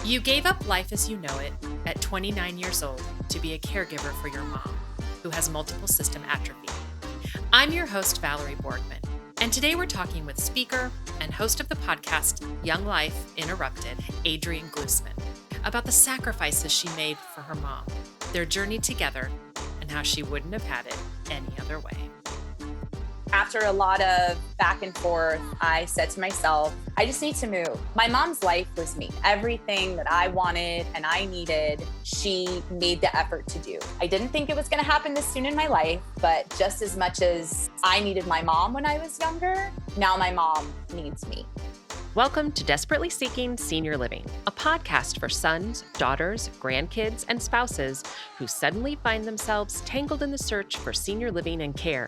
You gave up life as you know it at 29 years old to be a caregiver for your mom, who has multiple system atrophy. I'm your host, Valerie Borgman, and today we're talking with speaker and host of the podcast Young Life Interrupted, Adrienne Glusman, about the sacrifices she made for her mom, their journey together, and how she wouldn't have had it any other way. After a lot of back and forth, I said to myself, I just need to move. My mom's life was me. Everything that I wanted and I needed, she made the effort to do. I didn't think it was going to happen this soon in my life, but just as much as I needed my mom when I was younger, now my mom needs me. Welcome to Desperately Seeking Senior Living, a podcast for sons, daughters, grandkids, and spouses who suddenly find themselves tangled in the search for senior living and care.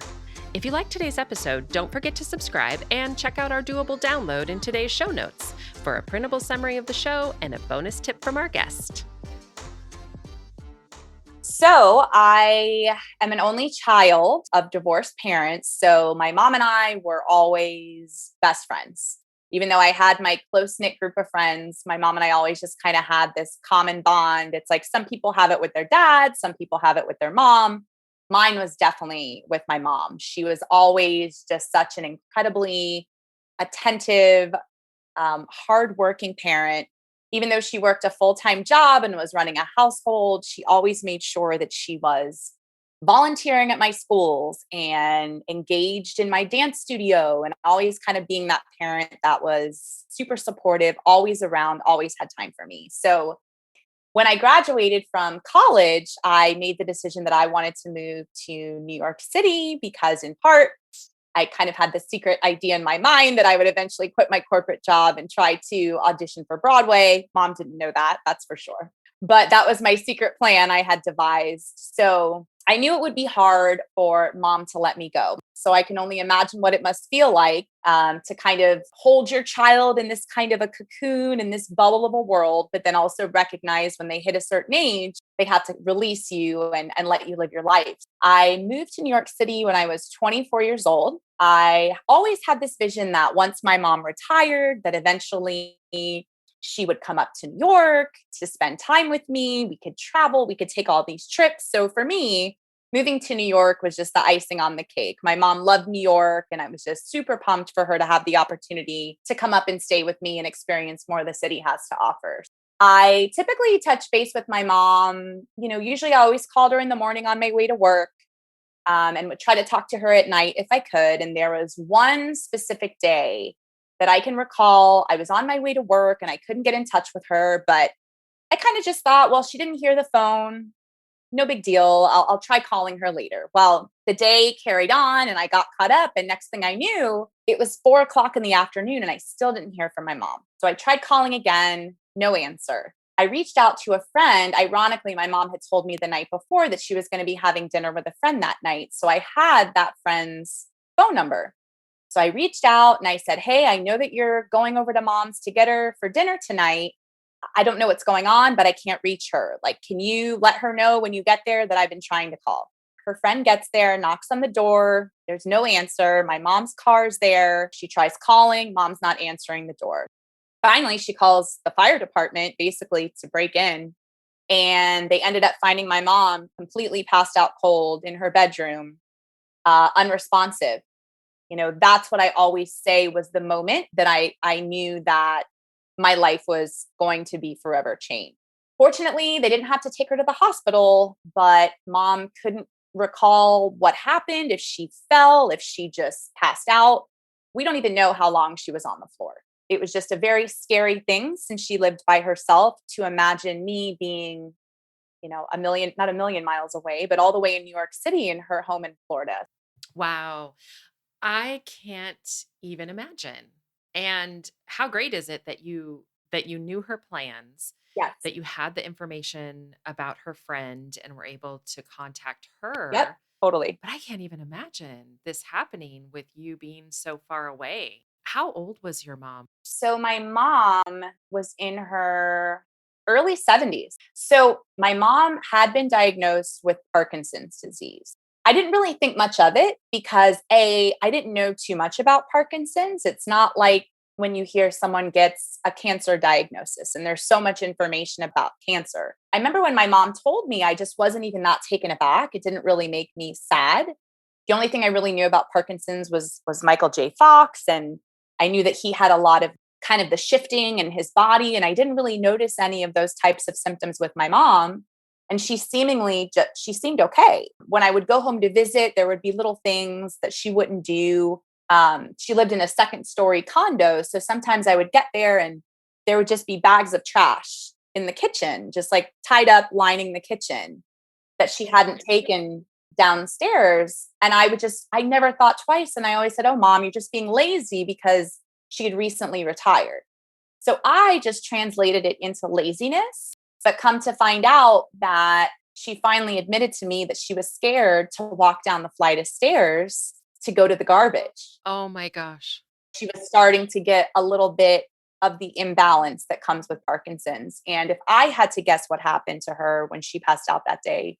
If you like today's episode, don't forget to subscribe and check out our doable download in today's show notes for a printable summary of the show and a bonus tip from our guest. So I am an only child of divorced parents. So my mom and I were always best friends. Even though I had my close-knit group of friends, my mom and I always just kind of had this common bond. It's like some people have it with their dad, some people have it with their mom. Mine was definitely with my mom. She was always just such an incredibly attentive, hardworking parent. Even though she worked a full-time job and was running a household, she always made sure that she was volunteering at my schools and engaged in my dance studio and always kind of being that parent that was super supportive, always around, always had time for me. So when I graduated from college, I made the decision that I wanted to move to New York City because in part, I kind of had the secret idea in my mind that I would eventually quit my corporate job and try to audition for Broadway. Mom didn't know that, that's for sure. But that was my secret plan I had devised. So I knew it would be hard for mom to let me go. So I can only imagine what it must feel like to kind of hold your child in this kind of a cocoon in this bubble of a world, but then also recognize when they hit a certain age, they have to release you and let you live your life. I moved to New York City when I was 24 years old. I always had this vision that once my mom retired, that eventually she would come up to New York to spend time with me. We could travel, we could take all these trips. So for me, moving to New York was just the icing on the cake. My mom loved New York, and I was just super pumped for her to have the opportunity to come up and stay with me and experience more the city has to offer. I typically touch base with my mom. Usually I always called her in the morning on my way to work and would try to talk to her at night if I could. And there was one specific day that I can recall. I was on my way to work and I couldn't get in touch with her, but I kind of just thought, well, she didn't hear the phone. No big deal. I'll try calling her later. Well, the day carried on and I got caught up. And next thing I knew, it was 4:00 in the afternoon and I still didn't hear from my mom. So I tried calling again, no answer. I reached out to a friend. Ironically, my mom had told me the night before that she was going to be having dinner with a friend that night. So I had that friend's phone number. So I reached out and I said, hey, I know that you're going over to mom's to get her for dinner tonight. I don't know what's going on, but I can't reach her. Like, can you let her know when you get there that I've been trying to call? Her friend gets there, knocks on the door. There's no answer. My mom's car's there. She tries calling. Mom's not answering the door. Finally, she calls the fire department basically to break in. And they ended up finding my mom completely passed out cold in her bedroom, unresponsive. That's what I always say was the moment that I knew that my life was going to be forever changed. Fortunately, they didn't have to take her to the hospital, but mom couldn't recall what happened, if she fell, if she just passed out. We don't even know how long she was on the floor. It was just a very scary thing since she lived by herself to imagine me being, not a million miles away, but all the way in New York City in her home in Florida. Wow. I can't even imagine. And how great is it that you knew her plans, Yes. that you had the information about her friend and were able to contact her. Yep, totally. But I can't even imagine this happening with you being so far away. How old was your mom? So my mom was in her early 70s. So my mom had been diagnosed with Parkinson's disease. I didn't really think much of it because I didn't know too much about Parkinson's. It's not like when you hear someone gets a cancer diagnosis and there's so much information about cancer. I remember when my mom told me, I just wasn't even that taken aback. It didn't really make me sad. The only thing I really knew about Parkinson's was Michael J. Fox. And I knew that he had a lot of kind of the shifting in his body. And I didn't really notice any of those types of symptoms with my mom. And she seemed okay. When I would go home to visit, there would be little things that she wouldn't do. She lived in a second-story condo. So sometimes I would get there and there would just be bags of trash in the kitchen, just like tied up, lining the kitchen that she hadn't taken downstairs. And I never thought twice. And I always said, "Oh, Mom, you're just being lazy," because she had recently retired. So I just translated it into laziness, but come to find out that she finally admitted to me that she was scared to walk down the flight of stairs to go to the garbage. Oh my gosh. She was starting to get a little bit of the imbalance that comes with Parkinson's. And if I had to guess what happened to her when she passed out that day,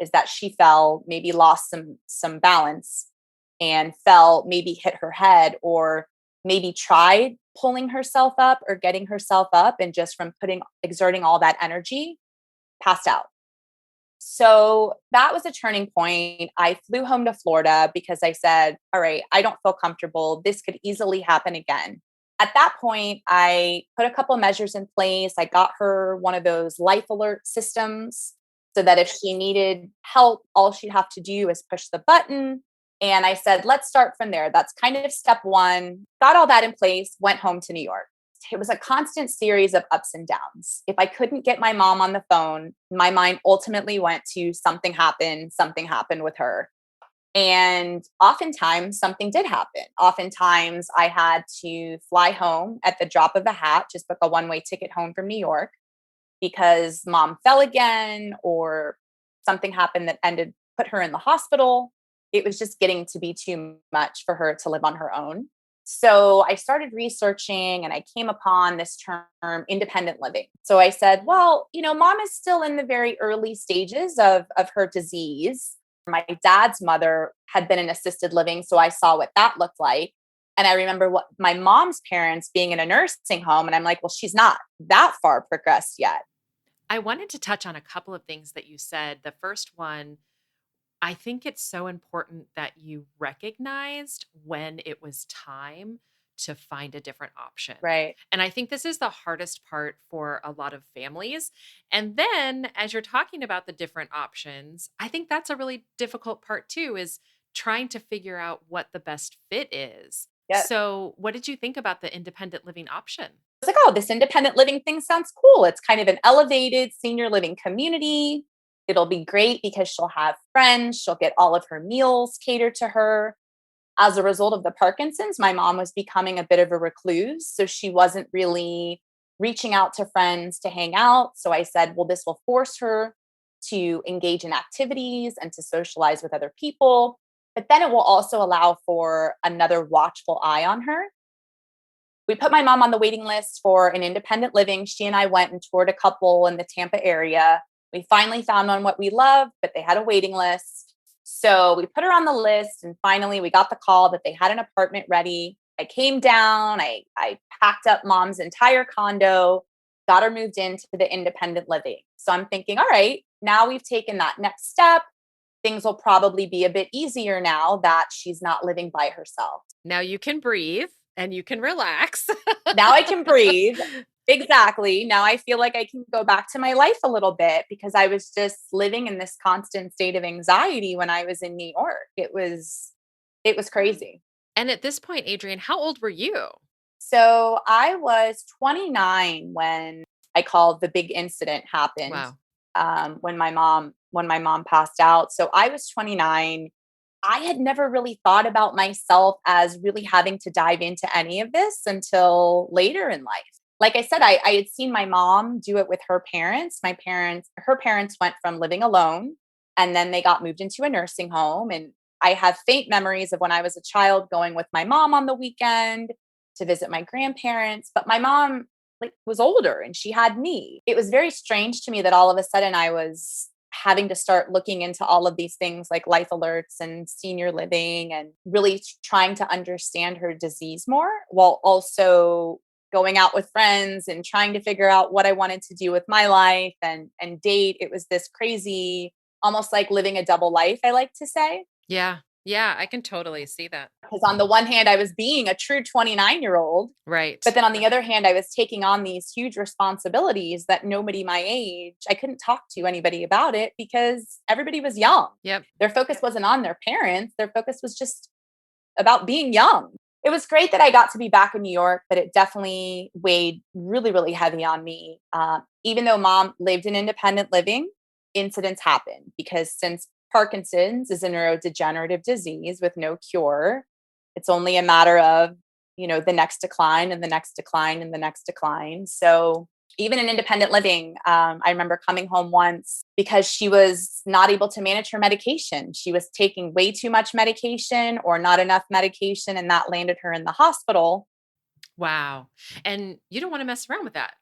is that she fell, maybe lost some balance and fell, maybe hit her head, or maybe tried pulling herself up or getting herself up, and just from exerting all that energy, passed out. So that was a turning point. I flew home to Florida because I said, all right, I don't feel comfortable. This could easily happen again. At that point, I put a couple measures in place. I got her one of those life alert systems so that if she needed help, all she'd have to do is push the button. And I said, let's start from there. That's kind of step one. Got all that in place, went home to New York. It was a constant series of ups and downs. If I couldn't get my mom on the phone, my mind ultimately went to something happened with her. And oftentimes something did happen. Oftentimes I had to fly home at the drop of a hat, just book a one-way ticket home from New York because mom fell again, or something happened that put her in the hospital. It was just getting to be too much for her to live on her own. So I started researching and I came upon this term, independent living. So I said, well, mom is still in the very early stages of her disease. My dad's mother had been in assisted living, so I saw what that looked like. And I remember what my mom's parents being in a nursing home. And I'm like, well, she's not that far progressed yet. I wanted to touch on a couple of things that you said. The first one, I think it's so important that you recognized when it was time to find a different option. Right. And I think this is the hardest part for a lot of families. And then as you're talking about the different options, I think that's a really difficult part too, is trying to figure out what the best fit is. Yep. So what did you think about the independent living option? I was like, oh, this independent living thing sounds cool. It's kind of an elevated senior living community. It'll be great because she'll have friends. She'll get all of her meals catered to her. As a result of the Parkinson's, my mom was becoming a bit of a recluse. So she wasn't really reaching out to friends to hang out. So I said, well, this will force her to engage in activities and to socialize with other people. But then it will also allow for another watchful eye on her. We put my mom on the waiting list for an independent living. She and I went and toured a couple in the Tampa area. We finally found one what we loved, but they had a waiting list. So we put her on the list, and finally we got the call that they had an apartment ready. I came down, I packed up mom's entire condo, got her moved into the independent living. So I'm thinking, all right, now we've taken that next step. Things will probably be a bit easier now that she's not living by herself. Now you can breathe and you can relax. Now I can breathe. Exactly. Now I feel like I can go back to my life a little bit because I was just living in this constant state of anxiety when I was in New York. It was crazy. And at this point, Adrienne, how old were you? So I was 29 when I called the big incident happened. Wow. When my mom passed out. So I was 29. I had never really thought about myself as really having to dive into any of this until later in life. Like I said, I had seen my mom do it with her parents. Her parents went from living alone and then they got moved into a nursing home. And I have faint memories of when I was a child going with my mom on the weekend to visit my grandparents. But my mom was older and she had me. It was very strange to me that all of a sudden I was having to start looking into all of these things like life alerts and senior living and really trying to understand her disease more, while also going out with friends and trying to figure out what I wanted to do with my life and date. It was this crazy, almost like living a double life, I like to say. Yeah. Yeah. I can totally see that. Because on the one hand, I was being a true 29-year-old. Right. But then on the other hand, I was taking on these huge responsibilities that nobody my age, I couldn't talk to anybody about it because everybody was young. Yep. Their focus wasn't on their parents. Their focus was just about being young. It was great that I got to be back in New York, but it definitely weighed really, really heavy on me. Even though mom lived in independent living, incidents happened because since Parkinson's is a neurodegenerative disease with no cure, it's only a matter of, the next decline and the next decline and the next decline. So even in independent living, I remember coming home once because she was not able to manage her medication. She was taking way too much medication or not enough medication, and that landed her in the hospital. Wow. And you don't want to mess around with that,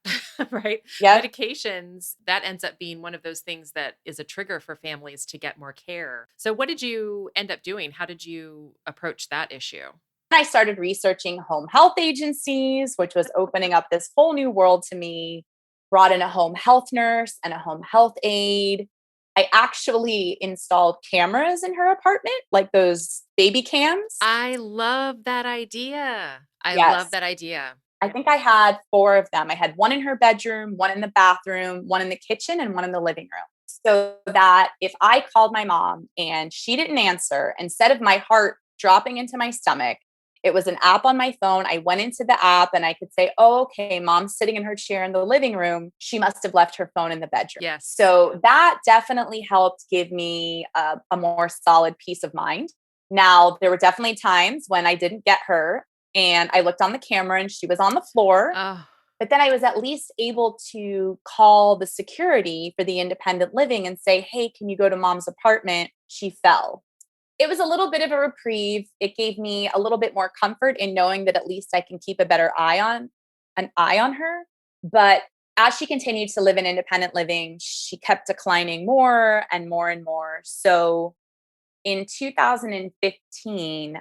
right? Yep. Medications, that ends up being one of those things that is a trigger for families to get more care. So, what did you end up doing? How did you approach that issue? I started researching home health agencies, which was opening up this whole new world to me. Brought in a home health nurse and a home health aide. I actually installed cameras in her apartment, like those baby cams. I love that idea. I love Yes. that idea. I think I had 4 of them. I had one in her bedroom, one in the bathroom, one in the kitchen, and one in the living room. So that if I called my mom and she didn't answer, instead of my heart dropping into my stomach, it was an app on my phone. I went into the app and I could say, oh, okay, mom's sitting in her chair in the living room. She must have left her phone in the bedroom. Yes. So that definitely helped give me a more solid peace of mind. Now, there were definitely times when I didn't get her and I looked on the camera and she was on the floor. Oh, But then I was at least able to call the security for the independent living and say, hey, can you go to mom's apartment? She fell. It was a little bit of a reprieve. It gave me a little bit more comfort in knowing that at least I can keep a better eye on her. But as she continued to live in independent living, she kept declining more and more and more. So in 2015,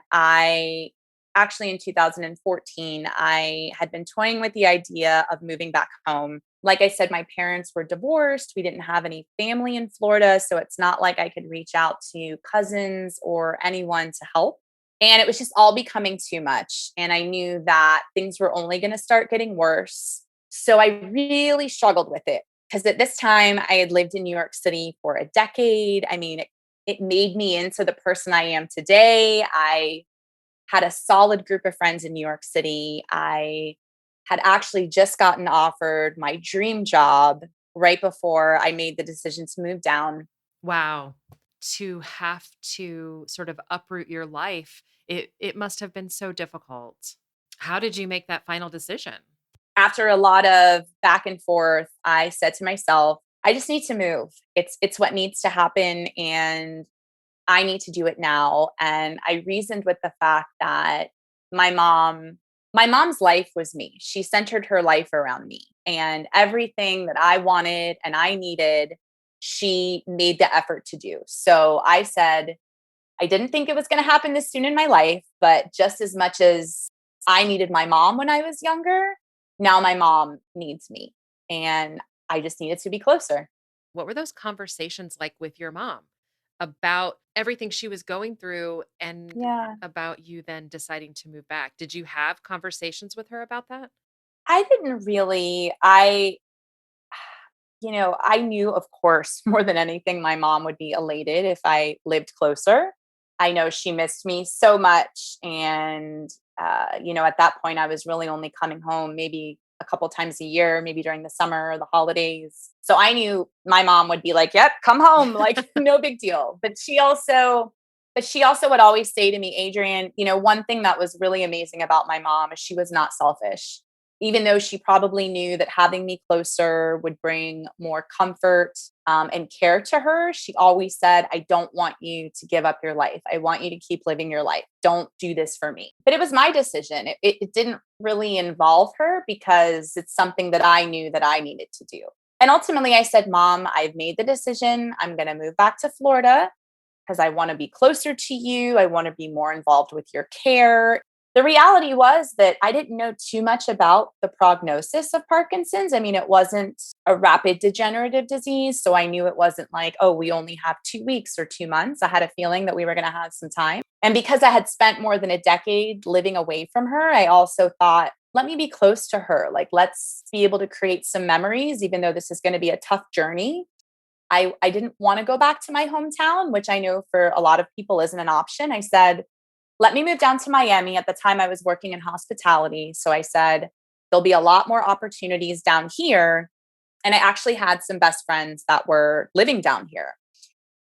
in 2014, I had been toying with the idea of moving back home. Like I said, my parents were divorced. We didn't have any family in Florida. So it's not like I could reach out to cousins or anyone to help. And it was just all becoming too much. And I knew that things were only going to start getting worse. So I really struggled with it because at this time I had lived in New York City for a decade. I mean, it made me into the person I am today. I had a solid group of friends in New York City. I had actually just gotten offered my dream job right before I made the decision to move down. wow. To have to sort of uproot your life, it must have been so difficult. How did you make that final decision? After a lot of back and forth, I said to myself, I just need to move. It's what needs to happen and I need to do it now. And I reasoned with the fact that my mom's life was me. She centered her life around me and everything that I wanted and I needed, she made the effort to do. So I said, I didn't think it was going to happen this soon in my life, but just as much as I needed my mom when I was younger, now my mom needs me and I just needed to be closer. What were those conversations like with your mom about everything she was going through and Yeah. about you then deciding to move back? Did you have conversations with her about that? I didn't really. I knew, of course, more than anything, my mom would be elated if I lived closer. I know she missed me so much. And, at that point, I was really only coming home maybe a couple times a year, maybe during the summer or the holidays. So I knew my mom would be like, yep, come home, like no big deal. But she also would always say to me, Adrienne, one thing that was really amazing about my mom is she was not selfish. Even though she probably knew that having me closer would bring more comfort and care to her, she always said, I don't want you to give up your life. I want you to keep living your life. Don't do this for me. But it was my decision. It didn't really involve her because it's something that I knew that I needed to do. And ultimately I said, Mom, I've made the decision. I'm going to move back to Florida because I want to be closer to you. I want to be more involved with your care. The reality was that I didn't know too much about the prognosis of Parkinson's. I mean, it wasn't a rapid degenerative disease. So I knew it wasn't like, oh, we only have 2 weeks or 2 months. I had a feeling that we were going to have some time. And because I had spent more than a decade living away from her, I also thought, let me be close to her. Like, let's be able to create some memories, even though this is going to be a tough journey. I didn't want to go back to my hometown, which I know for a lot of people isn't an option. I said, let me move down to Miami. At the time I was working in hospitality. So I said, there'll be a lot more opportunities down here. And I actually had some best friends that were living down here.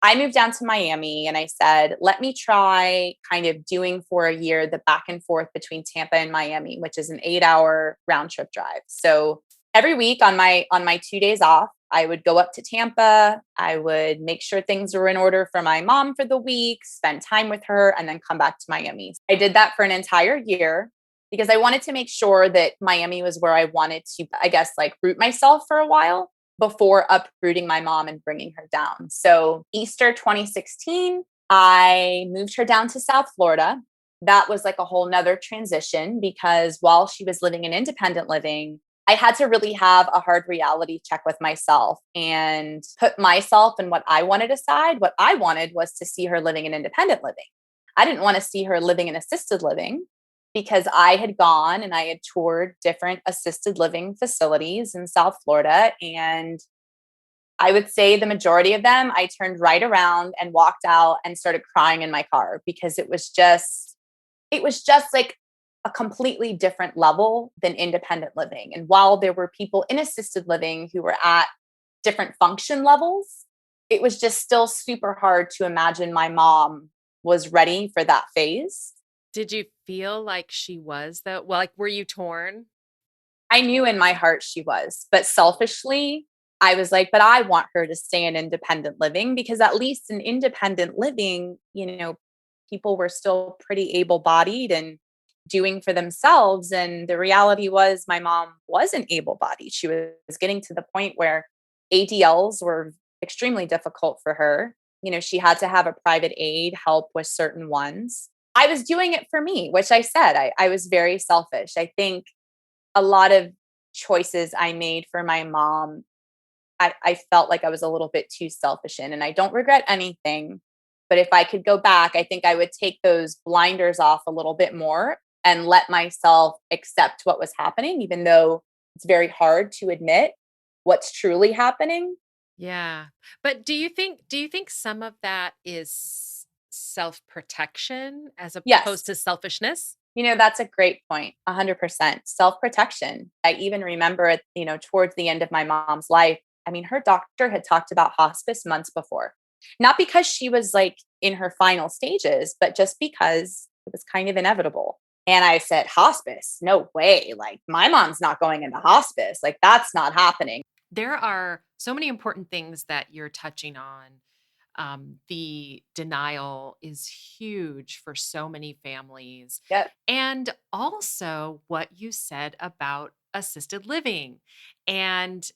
I moved down to Miami and I said, let me try kind of doing for a year the back and forth between Tampa and Miami, which is an 8-hour round trip drive. So every week on my 2 days off, I would go up to Tampa. I would make sure things were in order for my mom for the week, spend time with her, and then come back to Miami. I did that for an entire year because I wanted to make sure that Miami was where I wanted to, I guess, like root myself for a while before uprooting my mom and bringing her down. So Easter 2016, I moved her down to South Florida. That was like a whole nother transition because while she was living in independent living, I had to really have a hard reality check with myself and put myself and what I wanted aside. What I wanted was to see her living in independent living. I didn't want to see her living in assisted living because I had gone and I had toured different assisted living facilities in South Florida. And I would say the majority of them, I turned right around and walked out and started crying in my car because it was just like a completely different level than independent living. And while there were people in assisted living who were at different function levels, it was just still super hard to imagine my mom was ready for that phase. Did you feel like she was though? Well, like, were you torn? I knew in my heart she was, but selfishly, I was like, but I want her to stay in independent living because at least in independent living, people were still pretty able-bodied and doing for themselves. And the reality was my mom wasn't able-bodied. She was getting to the point where ADLs were extremely difficult for her. She had to have a private aid help with certain ones. I was doing it for me, which I said, I was very selfish. I think a lot of choices I made for my mom, I felt like I was a little bit too selfish in, and I don't regret anything. But if I could go back, I think I would take those blinders off a little bit more and let myself accept what was happening, even though it's very hard to admit what's truly happening. Yeah. But do you think some of that is self-protection as Yes. opposed to selfishness? That's a great point. 100% self-protection. I even remember it, towards the end of my mom's life. I mean, her doctor had talked about hospice months before, not because she was like in her final stages, but just because it was kind of inevitable. And I said, hospice? No way. Like, my mom's not going into hospice. Like, that's not happening. There are so many important things that you're touching on. The denial is huge for so many families. Yep. And also what you said about assisted living and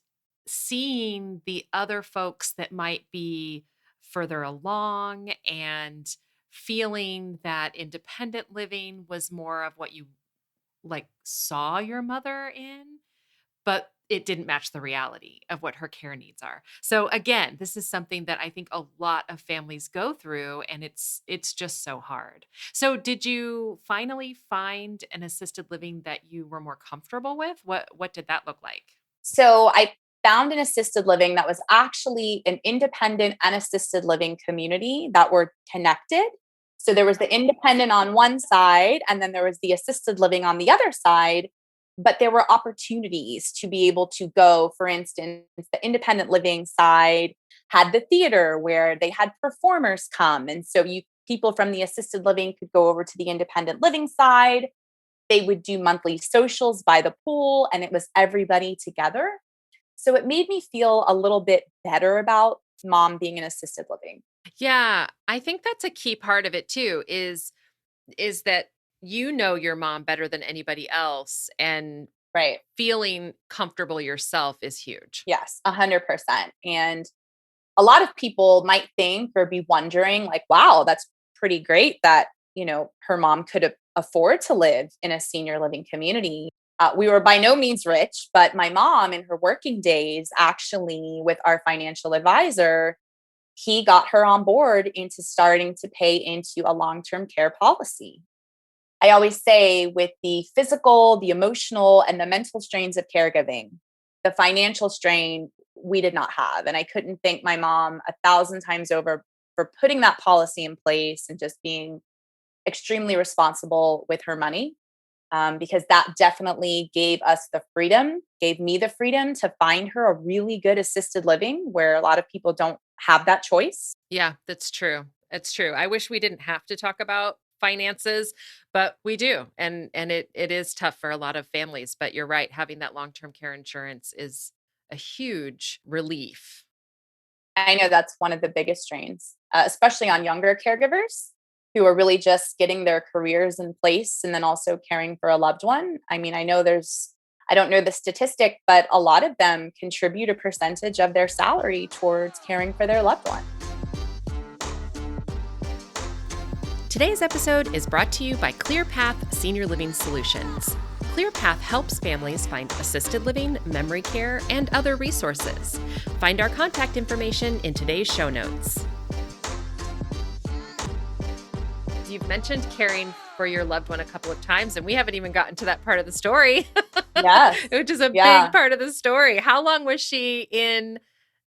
seeing the other folks that might be further along and feeling that independent living was more of what you like saw your mother in, but it didn't match the reality of what her care needs are. So again, this is something that I think a lot of families go through, and it's just so hard. So did you finally find an assisted living that you were more comfortable with? What did that look like? So I found an assisted living that was actually an independent and assisted living community that were connected. So there was the independent on one side, and then there was the assisted living on the other side. But there were opportunities to be able to go. For instance, the independent living side had the theater where they had performers come. And so people from the assisted living could go over to the independent living side. They would do monthly socials by the pool, and it was everybody together. So it made me feel a little bit better about mom being in assisted living. Yeah, I think that's a key part of it too, is that you know your mom better than anybody else. And Right. feeling comfortable yourself is huge. Yes, 100%. And a lot of people might think or be wondering, like, wow, that's pretty great that, her mom could afford to live in a senior living community. We were by no means rich, but my mom in her working days, actually, with our financial advisor, he got her on board into starting to pay into a long-term care policy. I always say with the physical, the emotional, and the mental strains of caregiving, the financial strain we did not have. And I couldn't thank my mom 1,000 times over for putting that policy in place and just being extremely responsible with her money. Because that definitely gave us the freedom, gave me the freedom to find her a really good assisted living where a lot of people don't have that choice. Yeah, that's true. It's true. I wish we didn't have to talk about finances, but we do. And it is tough for a lot of families, but you're right, having that long-term care insurance is a huge relief. I know that's one of the biggest strains, especially on younger caregivers who are really just getting their careers in place and then also caring for a loved one. I mean, I don't know the statistic, but a lot of them contribute a percentage of their salary towards caring for their loved one. Today's episode is brought to you by ClearPath Senior Living Solutions. ClearPath helps families find assisted living, memory care, and other resources. Find our contact information in today's show notes. You've mentioned caring for your loved one a couple of times, and we haven't even gotten to that part of the story. Yes. Which is a Yeah. big part of the story. How long was she in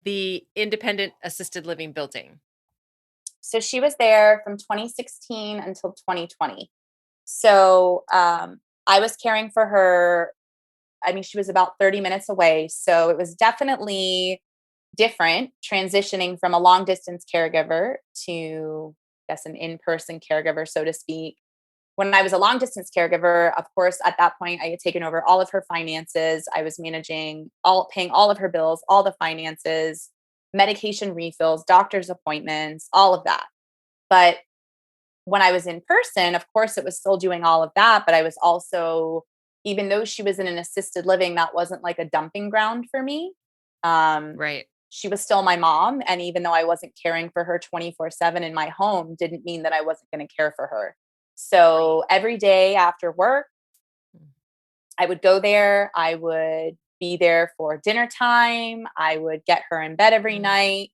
the independent assisted living building? So she was there from 2016 until 2020. So I was caring for her. I mean, she was about 30 minutes away. So it was definitely different transitioning from a long distance caregiver to, I guess, an in-person caregiver, so to speak. When I was a long distance caregiver, of course, at that point, I had taken over all of her finances. I was managing paying all of her bills, all the finances, medication refills, doctor's appointments, all of that. But when I was in person, of course, it was still doing all of that. But I was also, even though she was in an assisted living, that wasn't like a dumping ground for me. Right. She was still my mom. And even though I wasn't caring for her 24/7 in my home, didn't mean that I wasn't going to care for her. So every day after work, I would go there. I would be there for dinner time. I would get her in bed every night.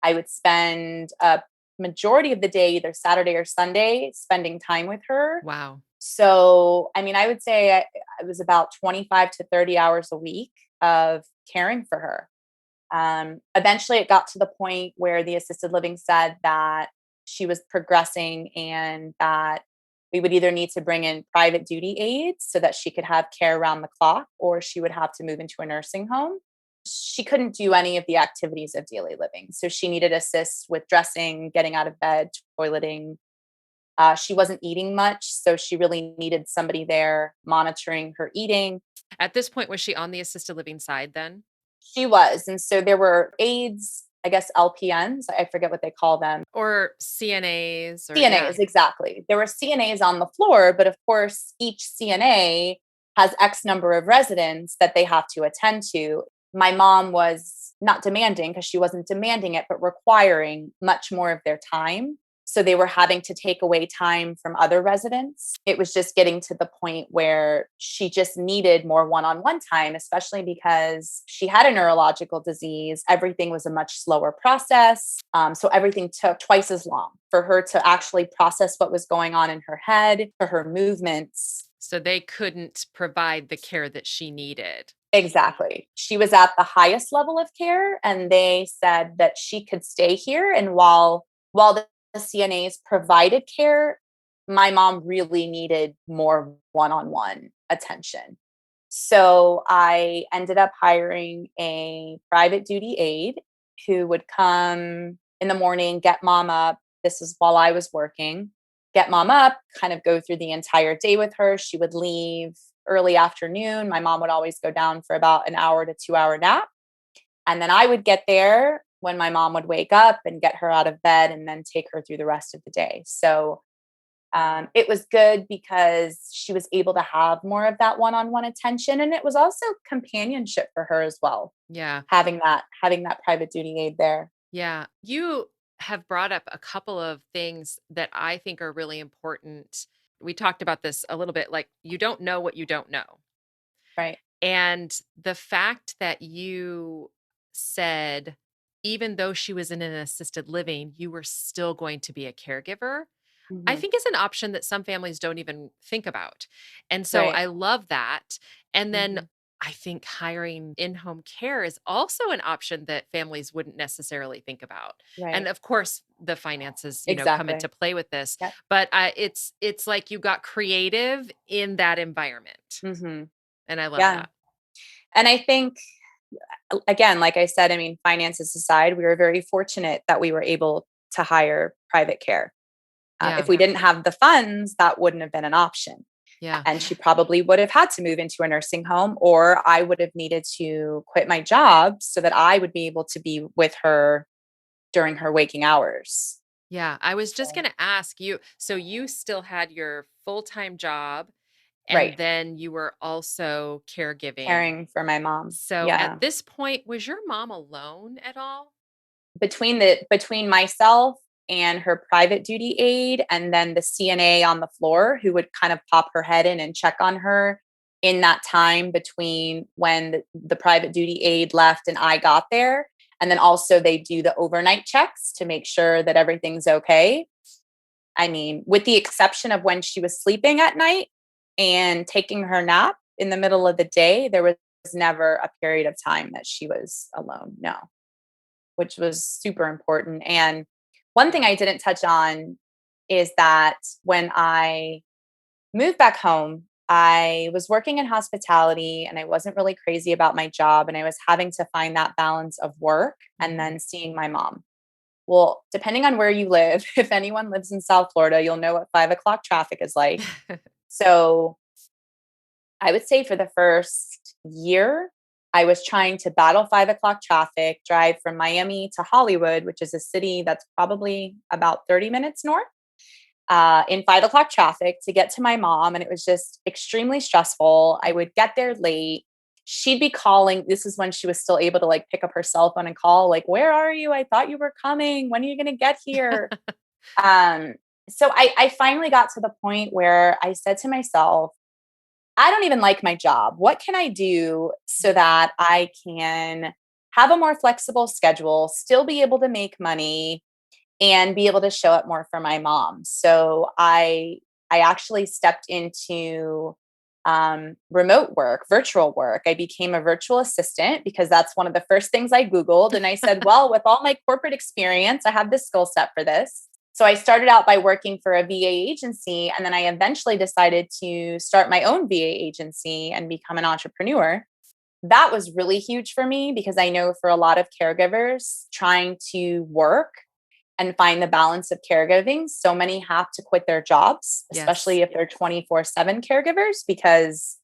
I would spend a majority of the day, either Saturday or Sunday, spending time with her. Wow. So, I mean, I would say I was about 25 to 30 hours a week of caring for her. Eventually, it got to the point where the assisted living said that she was progressing and that we would either need to bring in private duty aides so that she could have care around the clock, or she would have to move into a nursing home. She couldn't do any of the activities of daily living. So she needed assist with dressing, getting out of bed, toileting. She wasn't eating much. So she really needed somebody there monitoring her eating. At this point, was she on the assisted living side then? She was. And so there were aides, I guess LPNs, I forget what they call them. Or CNAs? Or, CNAs, exactly. There were CNAs on the floor, but of course, each CNA has X number of residents that they have to attend to. My mom was not demanding, because she wasn't demanding it, but requiring much more of their time. So they were having to take away time from other residents. It was just getting to the point where she just needed more one-on-one time, especially because she had a neurological disease. Everything was a much slower process. So everything took twice as long for her to actually process what was going on in her head, for her movements. So they couldn't provide the care that she needed. Exactly. She was at the highest level of care, and they said that she could stay here. And while the CNAs provided care, my mom really needed more one-on-one attention. So I ended up hiring a private duty aide who would come in the morning, get mom up. This is while I was working. Get mom up, kind of go through the entire day with her. She would leave early afternoon. My mom would always go down for about an hour to 2 hour nap. And then I would get there when my mom would wake up and get her out of bed and then take her through the rest of the day. So It was good because she was able to have more of that one-on-one attention. And it was also companionship for her as well. Yeah. Having that private duty aide there. Yeah. You have brought up a couple of things that I think are really important. We talked about this a little bit, like you don't know what you don't know. Right. And the fact that you said, even though she was in an assisted living, you were still going to be a caregiver, I Hmm. think is an option that some families don't even think about. And so Right. I love that. And then Hmm. I think hiring in home care is also an option that families wouldn't necessarily think about. And Right. of course, the finances, come into Exactly. play with this. Yep. But it's like you got creative in that environment. Hmm. And I love Yeah. that. And I think, again, like I said, I mean, finances aside, we were very fortunate that we were able to hire private care. If Yeah. we didn't have the funds, that wouldn't have been an option. Yeah. And she probably would have had to move into a nursing home, or I would have needed to quit my job so that I would be able to be with her during her waking hours. Yeah. I was just So, going to ask you. So you still had your full time job and right. then you were also caregiving. Caring for my mom. So at Yeah. this point, was your mom alone at all? Between myself and her private duty aide and then the CNA on the floor who would kind of pop her head in and check on her in that time between when the private duty aide left and I got there. And then also they do the overnight checks to make sure that everything's okay. I mean, with the exception of when she was sleeping at night and taking her nap in the middle of the day, there was never a period of time that she was alone. No, which was super important. And one thing I didn't touch on is that when I moved back home, I was working in hospitality and I wasn't really crazy about my job. And I was having to find that balance of work and Mhm. then seeing my mom. Well, depending on where you live, if anyone lives in South Florida, you'll know what 5 o'clock traffic is like. So I would say for the first year, I was trying to battle 5 o'clock traffic, drive from Miami to Hollywood, which is a city that's probably about 30 minutes north, in 5 o'clock traffic to get to my mom. And it was just extremely stressful. I would get there late. She'd be calling. This is when she was still able to like pick up her cell phone and call, like, where are you? I thought you were coming. When are you going to get here? Um, so I finally got to the point where I said to myself, I don't even like my job. What can I do so that I can have a more flexible schedule, still be able to make money and be able to show up more for my mom? So I actually stepped into remote work, virtual work. I became a virtual assistant because that's one of the first things I Googled. And I said, well, with all my corporate experience, I have this skill set for this. So I started out by working for a VA agency, and then I eventually decided to start my own VA agency and become an entrepreneur. That was really huge for me because I know for a lot of caregivers trying to work and find the balance of caregiving, so many have to quit their jobs, Yes. especially if they're 24/7 caregivers, because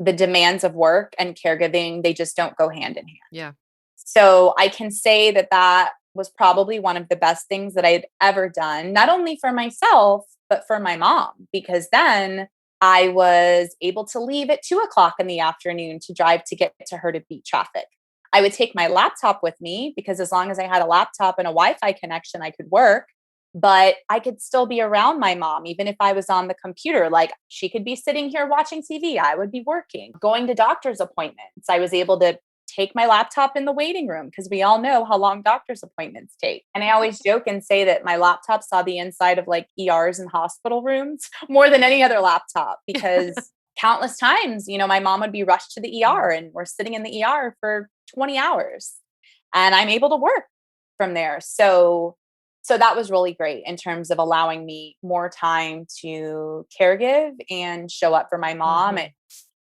the demands of work and caregiving, they just don't go hand in hand. Yeah. So I can say that that was probably one of the best things that I had ever done, not only for myself, but for my mom, because then I was able to leave at 2 o'clock in the afternoon to drive to get to her to beat traffic. I would take my laptop with me because as long as I had a laptop and a Wi Fi connection, I could work. But I could still be around my mom, even if I was on the computer. Like she could be sitting here watching TV. I would be working, going to doctor's appointments. I was able to take my laptop in the waiting room because we all know how long doctor's appointments take. And I always joke and say that my laptop saw the inside of like ERs and hospital rooms more than any other laptop because countless times, my mom would be rushed to the ER and we're sitting in the ER for 20 hours and I'm able to work from there. So that was really great in terms of allowing me more time to caregive and show up for my mom. Mhm.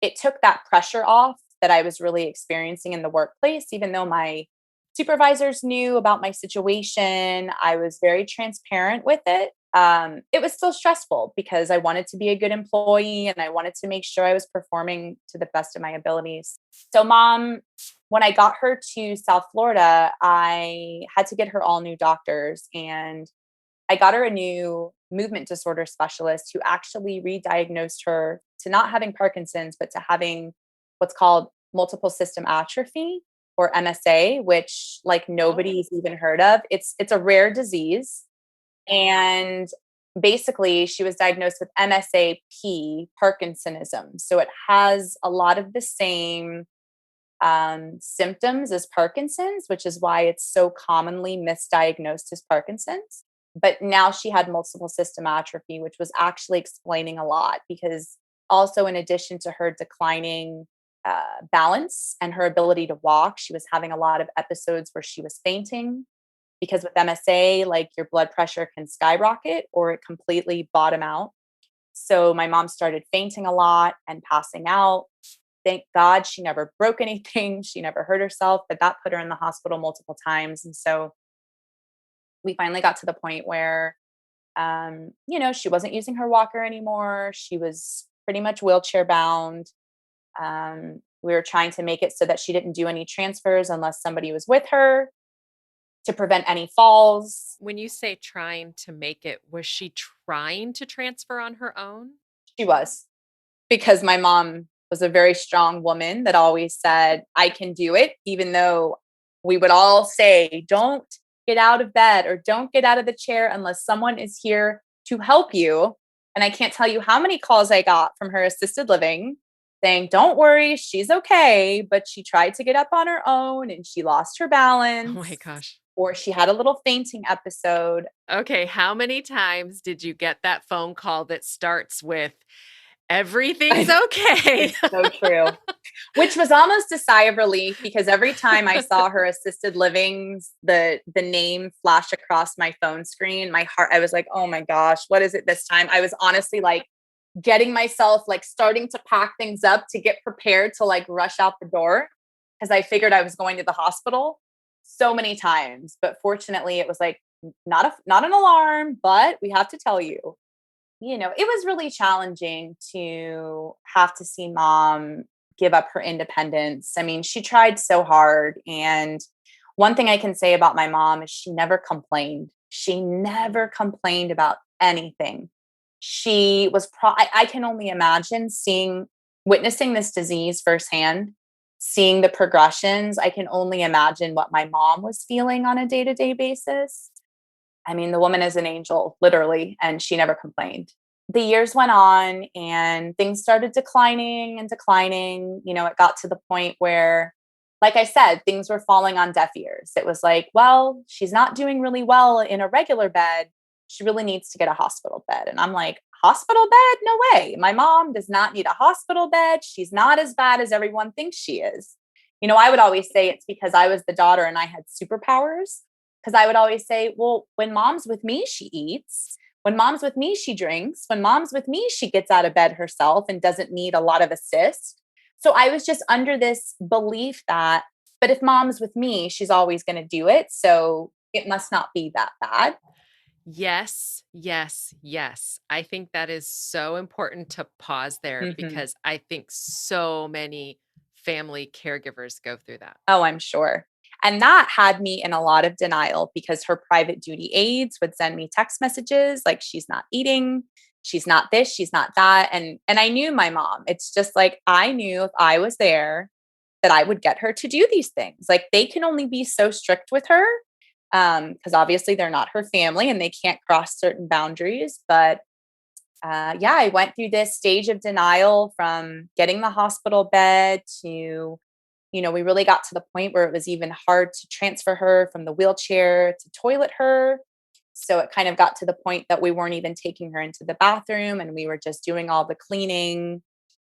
It took that pressure off that I was really experiencing in the workplace, even though my supervisors knew about my situation. I was very transparent with it. It was still stressful because I wanted to be a good employee and I wanted to make sure I was performing to the best of my abilities. So, mom, when I got her to South Florida, I had to get her all new doctors. And I got her a new movement disorder specialist who actually re-diagnosed her to not having Parkinson's, but to having what's called multiple system atrophy or MSA, which like nobody's even heard of. It's a rare disease. And basically she was diagnosed with MSAP, Parkinsonism. So it has a lot of the same symptoms as Parkinson's, which is why it's so commonly misdiagnosed as Parkinson's. But now she had multiple system atrophy, which was actually explaining a lot because also, in addition to her declining balance and her ability to walk, she was having a lot of episodes where she was fainting because with MSA, like your blood pressure can skyrocket or it completely bottom out. So my mom started fainting a lot and passing out. Thank God she never broke anything. She never hurt herself, but that put her in the hospital multiple times. And so we finally got to the point where, she wasn't using her walker anymore. She was pretty much wheelchair bound. We were trying to make it so that she didn't do any transfers unless somebody was with her to prevent any falls. When you say trying to make it, was she trying to transfer on her own? She was, because my mom was a very strong woman that always said, I can do it, even though we would all say, don't get out of bed or don't get out of the chair unless someone is here to help you. And I can't tell you how many calls I got from her assisted living saying, don't worry, she's okay. But she tried to get up on her own and she lost her balance. Oh my gosh. Or she had a little fainting episode. Okay. How many times did you get that phone call that starts with, everything's okay? It's so true. Which was almost a sigh of relief because every time I saw her assisted livings, the name flash across my phone screen, my heart, I was like, oh my gosh, what is it this time? I was honestly like getting myself, like starting to pack things up to get prepared to like rush out the door because I figured I was going to the hospital so many times. But fortunately, it was like not an alarm, but we have to tell you. It was really challenging to have to see mom give up her independence. I mean, she tried so hard. And one thing I can say about my mom is she never complained. She never complained about anything. She was, I can only imagine witnessing this disease firsthand, seeing the progressions. I can only imagine what my mom was feeling on a day-to-day basis. I mean, the woman is an angel, literally, and she never complained. The years went on and things started declining and declining. It got to the point where, like I said, things were falling on deaf ears. It was like, well, she's not doing really well in a regular bed. She really needs to get a hospital bed. And I'm like, hospital bed? No way. My mom does not need a hospital bed. She's not as bad as everyone thinks she is. I would always say it's because I was the daughter and I had superpowers. Because I would always say, well, when mom's with me, she eats. When mom's with me, she drinks. When mom's with me, she gets out of bed herself and doesn't need a lot of assist. So I was just under this belief that, but if mom's with me, she's always going to do it. So it must not be that bad. Yes, yes, yes. I think that is so important to pause there because I think so many family caregivers go through that. Oh, I'm sure. And that had me in a lot of denial because her private duty aides would send me text messages like, she's not eating, she's not this, she's not that. And I knew my mom. It's just like, I knew if I was there that I would get her to do these things. Like they can only be so strict with her because obviously they're not her family and they can't cross certain boundaries. But I went through this stage of denial from getting the hospital bed to we really got to the point where it was even hard to transfer her from the wheelchair to toilet her. So it kind of got to the point that we weren't even taking her into the bathroom and we were just doing all the cleaning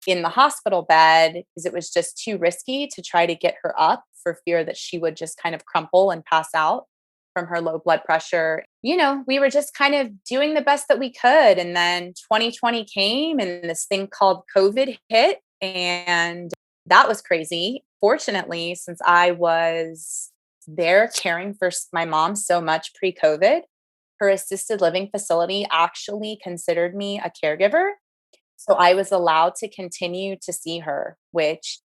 in the hospital bed because it was just too risky to try to get her up for fear that she would just kind of crumple and pass out from her low blood pressure. We were just kind of doing the best that we could. And then 2020 came and this thing called COVID hit and that was crazy. Fortunately, since I was there caring for my mom so much pre-COVID, her assisted living facility actually considered me a caregiver. So I was allowed to continue to see her, which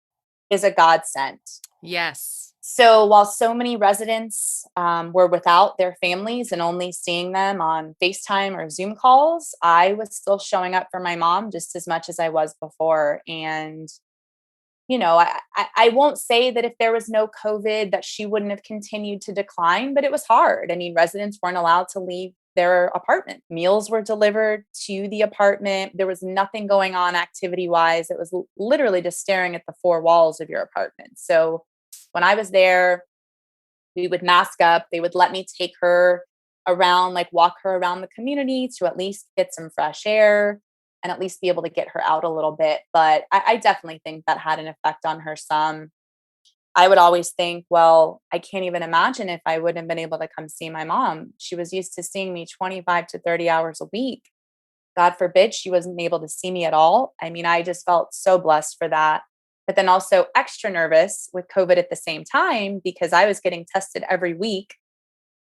is a godsend. Yes. So while so many residents were without their families and only seeing them on FaceTime or Zoom calls, I was still showing up for my mom just as much as I was before. And, I won't say that if there was no COVID that she wouldn't have continued to decline, but it was hard. I mean, residents weren't allowed to leave their apartment. Meals were delivered to the apartment. There was nothing going on activity wise. It was literally just staring at the four walls of your apartment. So when I was there, we would mask up. They would let me take her around, like walk her around the community to at least get some fresh air and at least be able to get her out a little bit. But I definitely think that had an effect on her some. I would always think, well, I can't even imagine if I wouldn't have been able to come see my mom. She was used to seeing me 25 to 30 hours a week. God forbid she wasn't able to see me at all. I mean, I just felt so blessed for that. But then also extra nervous with COVID at the same time because I was getting tested every week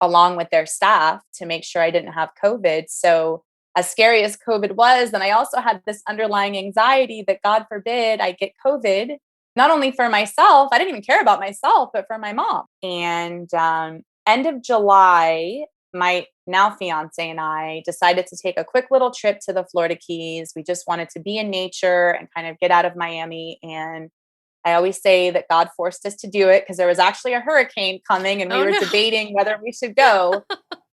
along with their staff to make sure I didn't have COVID. So, as scary as COVID was, then I also had this underlying anxiety that God forbid I get COVID, not only for myself, I didn't even care about myself, but for my mom. And end of July, my now fiance and I decided to take a quick little trip to the Florida Keys. We just wanted to be in nature and kind of get out of Miami. And I always say that God forced us to do it because there was actually a hurricane coming and we were debating whether we should go.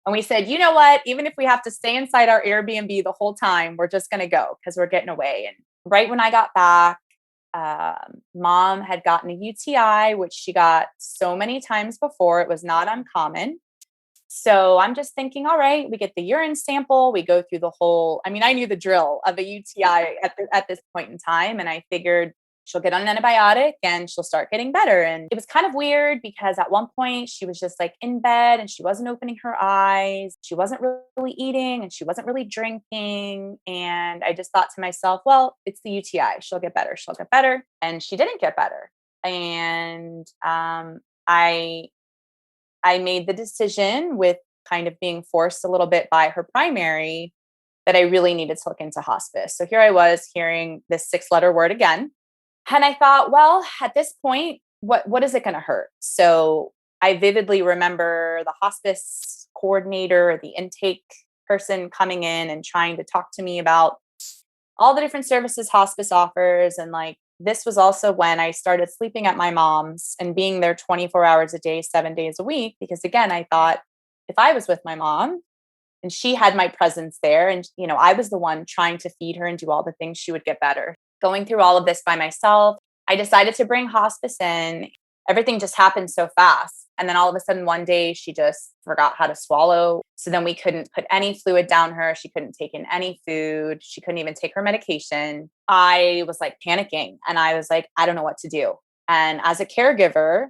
And we said, you know what, even if we have to stay inside our Airbnb the whole time, we're just going to go because we're getting away. And right when I got back, mom had gotten a UTI, which she got so many times before. It was not uncommon. So I'm just thinking, all right, we get the urine sample, we go through the whole, I mean, I knew the drill of a UTI at this point in time. And I figured she'll get on an antibiotic and she'll start getting better. And it was kind of weird because at one point she was just like in bed and she wasn't opening her eyes. She wasn't really eating and she wasn't really drinking. And I just thought to myself, well, it's the UTI. She'll get better. She'll get better. And she didn't get better. And I made the decision with kind of being forced a little bit by her primary that I really needed to look into hospice. So here I was hearing this 6-letter word again. And I thought, well, at this point, what is it going to hurt? So I vividly remember the hospice coordinator, the intake person coming in and trying to talk to me about all the different services hospice offers. And like, this was also when I started sleeping at my mom's and being there 24 hours a day, 7 days a week. Because again, I thought if I was with my mom and she had my presence there and, I was the one trying to feed her and do all the things, she would get better. Going through all of this by myself, I decided to bring hospice in. Everything just happened so fast. And then all of a sudden, one day, she just forgot how to swallow. So then we couldn't put any fluid down her. She couldn't take in any food. She couldn't even take her medication. I was like panicking and I was like, I don't know what to do. And as a caregiver,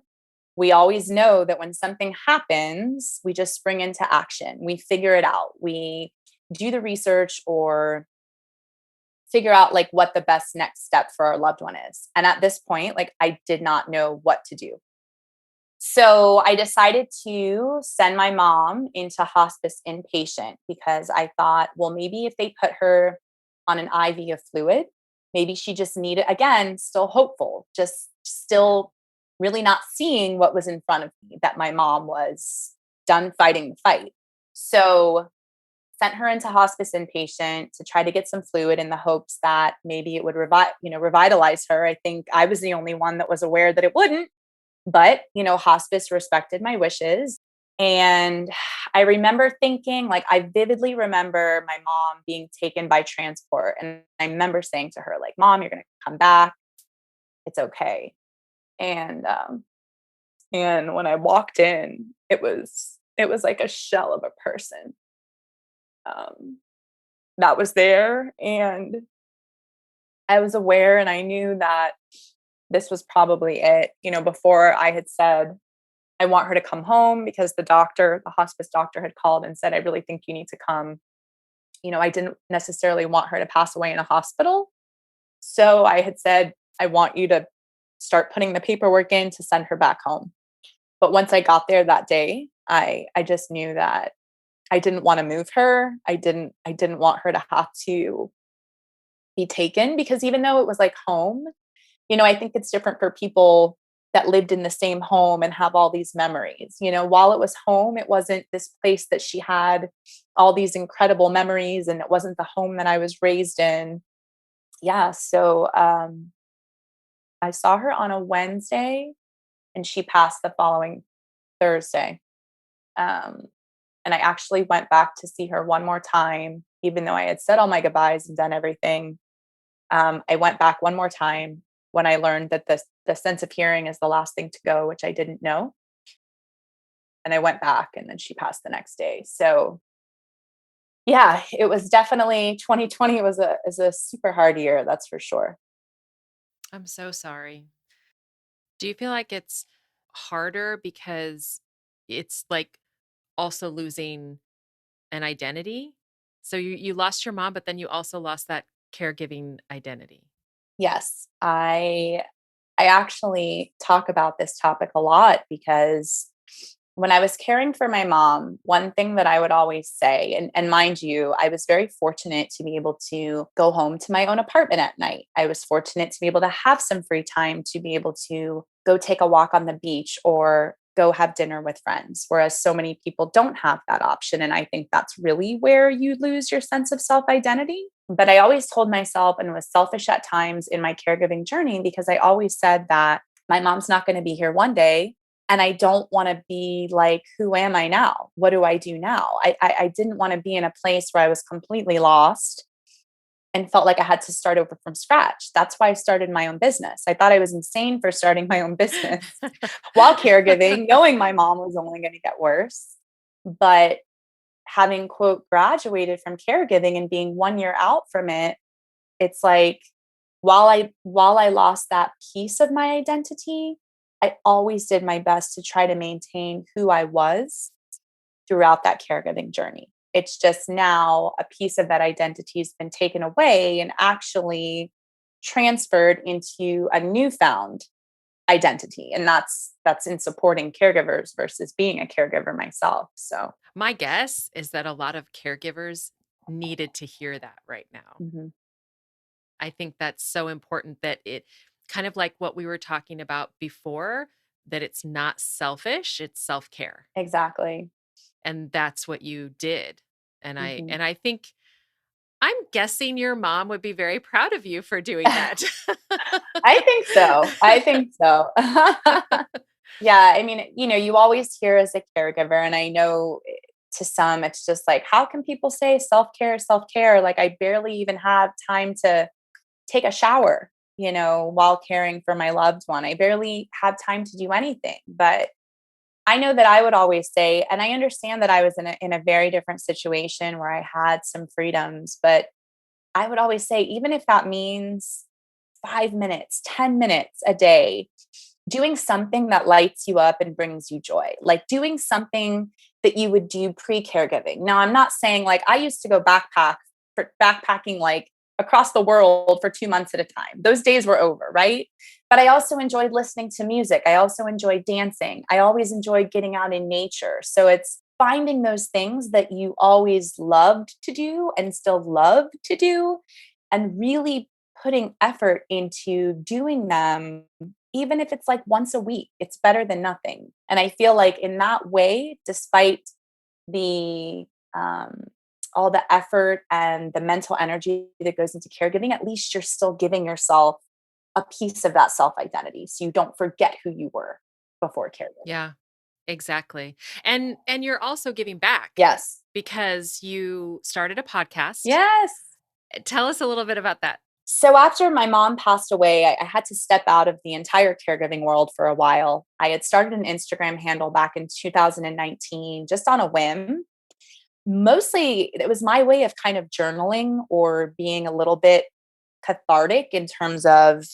we always know that when something happens, we just spring into action. We figure it out. We do the research or figure out like what the best next step for our loved one is. And at this point, like I did not know what to do. So I decided to send my mom into hospice inpatient because I thought, well, maybe if they put her on an IV of fluid, maybe she just needed, again, still hopeful, just still really not seeing what was in front of me, that my mom was done fighting the fight. So sent her into hospice inpatient to try to get some fluid in the hopes that maybe it would revitalize her. I think I was the only one that was aware that it wouldn't, but, hospice respected my wishes. And I remember thinking, like, I vividly remember my mom being taken by transport. And I remember saying to her, like, Mom, you're going to come back. It's okay. And when I walked in, it was like a shell of a person that was there. And I was aware and I knew that this was probably it. Before I had said, I want her to come home because the hospice doctor had called and said, I really think you need to come. I didn't necessarily want her to pass away in a hospital. So I had said, I want you to start putting the paperwork in to send her back home. But once I got there that day, I just knew that I didn't want to move her. I didn't want her to have to be taken because even though it was like home, I think it's different for people that lived in the same home and have all these memories. While it was home, it wasn't this place that she had all these incredible memories, and it wasn't the home that I was raised in. Yeah. So I saw her on a Wednesday and she passed the following Thursday. Um, and I actually went back to see her one more time, even though I had said all my goodbyes and done everything. I went back one more time when I learned that the sense of hearing is the last thing to go, which I didn't know. And I went back, and then she passed the next day. So yeah, it was definitely 2020 is a super hard year. That's for sure. I'm so sorry. Do you feel like it's harder because it's like also losing an identity? So you lost your mom, but then you also lost that caregiving identity. Yes, I actually talk about this topic a lot because when I was caring for my mom, one thing that I would always say, and mind you, I was very fortunate to be able to go home to my own apartment at night. I was fortunate to be able to have some free time to be able to go take a walk on the beach or go have dinner with friends, whereas so many people don't have that option. And I think that's really where you lose your sense of self identity. But I always told myself, and was selfish at times in my caregiving journey, because I always said that my mom's not going to be here one day. And I don't want to be like, who am I now? What do I do now? I didn't want to be in a place where I was completely lost and felt like I had to start over from scratch. That's why I started my own business. I thought I was insane for starting my own business while caregiving, knowing my mom was only going to get worse. But having, quote, graduated from caregiving and being 1 year out from it, it's like while I lost that piece of my identity, I always did my best to try to maintain who I was throughout that caregiving journey. It's just now a piece of that identity has been taken away and actually transferred into a newfound identity. And that's in supporting caregivers versus being a caregiver myself. So My guess is that a lot of caregivers needed to hear that right now. mhm, I think that's so important that it kind of like what we were talking about before, that it's not selfish, it's self-care. exactly. And that's what you did. Mhm. And I think I'm guessing your mom would be very proud of you for doing that. I think so. I think so. Yeah. I mean, you always hear as a caregiver, and I know to some, it's just like, how can people say self care, self care? Like, I barely even have time to take a shower, while caring for my loved one. I barely have time to do anything. But I know that I would always say, and I understand that I was in a very different situation where I had some freedoms, but I would always say, even if that means 5 minutes, 10 minutes a day, doing something that lights you up and brings you joy, like doing something that you would do pre-caregiving. Now, I'm not saying, like, I used to go backpacking like across the world for 2 months at a time. Those days were over, right? But I also enjoyed listening to music. I also enjoyed dancing. I always enjoyed getting out in nature. So it's finding those things that you always loved to do and still love to do, and really putting effort into doing them, even if it's like once a week. It's better than nothing. And I feel like in that way, despite the all the effort and the mental energy that goes into caregiving, at least you're still giving yourself a piece of that self identity, so you don't forget who you were before caregiving. Yeah, exactly. And you're also giving back Yes. because you started a podcast. Yes. Tell us a little bit about that. So after my mom passed away, I had to step out of the entire caregiving world for a while. I had started an Instagram handle back in 2019, just on a whim. Mostly it was my way of kind of journaling or being a little bit cathartic in terms of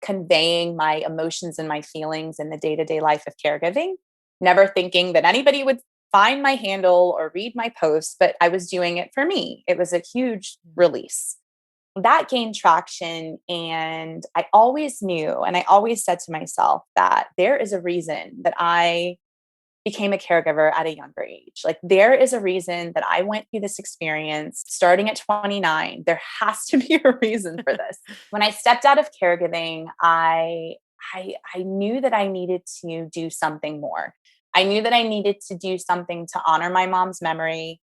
conveying my emotions and my feelings in the day-to-day life of caregiving, never thinking that anybody would find my handle or read my posts, but I was doing it for me. It was a huge release. That gained traction, and I always knew, and I always said to myself that there is a reason that I became a caregiver at a younger age. Like, there is a reason that I went through this experience starting at 29. There has to be a reason for this. When I stepped out of caregiving, I I knew that I needed to do something more. I knew that I needed to do something to honor my mom's memory.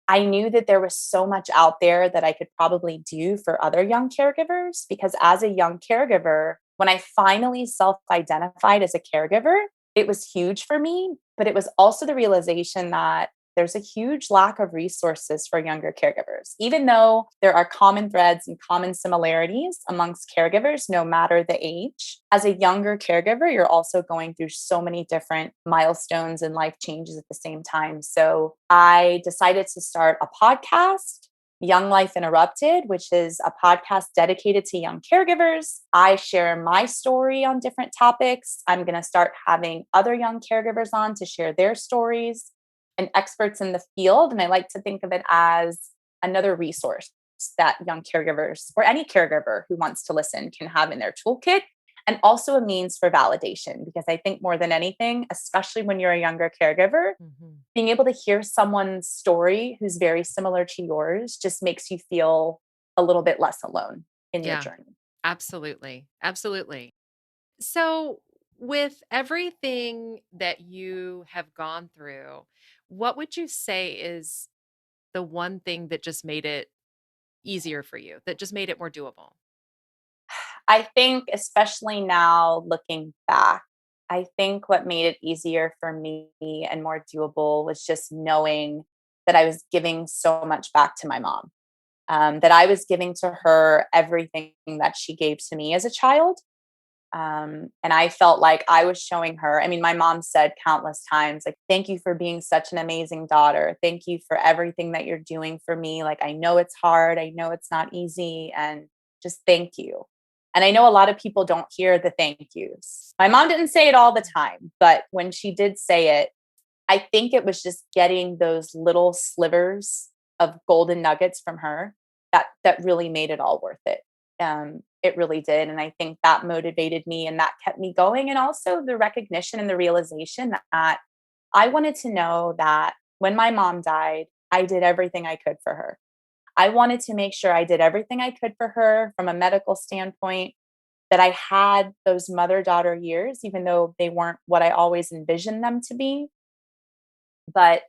I knew that there was so much out there that I could probably do for other young caregivers, because as a young caregiver, when I finally self-identified as a caregiver, it was huge for me, but it was also the realization that there's a huge lack of resources for younger caregivers. Even though there are common threads and common similarities amongst caregivers, no matter the age, as a younger caregiver, you're also going through so many different milestones and life changes at the same time. So I decided to start a podcast, Young Life Interrupted, which is a podcast dedicated to young caregivers. I share my story on different topics. I'm going to start having other young caregivers on to share their stories and experts in the field. And I like to think of it as another resource that young caregivers or any caregiver who wants to listen can have in their toolkit, and also a means for validation. Because I think more than anything, especially when you're a younger caregiver, being able to hear someone's story who's very similar to yours just makes you feel a little bit less alone in your Yeah, journey. absolutely. Absolutely. So, with everything that you have gone through, what would you say is the one thing that just made it easier for you, that just made it more doable? I think, especially now looking back, I think what made it easier for me and more doable was just knowing that I was giving so much back to my mom, that I was giving to her everything that she gave to me as a child. And I felt like I was showing her. I mean, my mom said countless times, like, thank you for being such an amazing daughter. Thank you for everything that you're doing for me. Like, I know it's hard. I know it's not easy. And just thank you. And I know a lot of people don't hear the thank yous. My mom didn't say it all the time, but when she did say it, I think it was just getting those little slivers of golden nuggets from her that really made it all worth it. It really did. And I think that motivated me and that kept me going. And also the recognition and the realization that I wanted to know that when my mom died, I did everything I could for her. I wanted to make sure I did everything I could for her from a medical standpoint, that I had those mother daughter years, even though they weren't what I always envisioned them to be. But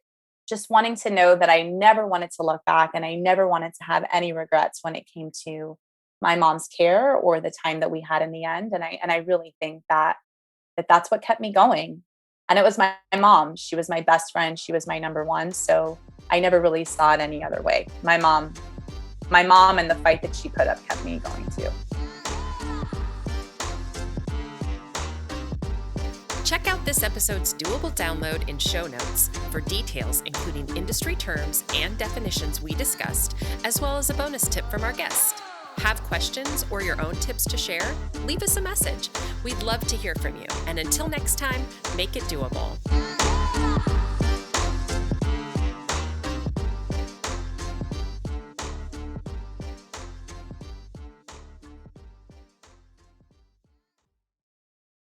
just wanting to know that I never wanted to look back and I never wanted to have any regrets when it came to my mom's care or the time that we had in the end. And I really think that's what kept me going. And it was my mom. She was my best friend. She was my number one. So I never really saw it any other way. My mom and the fight that she put up kept me going too. Check out this episode's doable download in show notes for details, including industry terms and definitions we discussed, as well as a bonus tip from our guest. Have questions or your own tips to share? Leave us a message. We'd love to hear from you. And until next time, make it doable.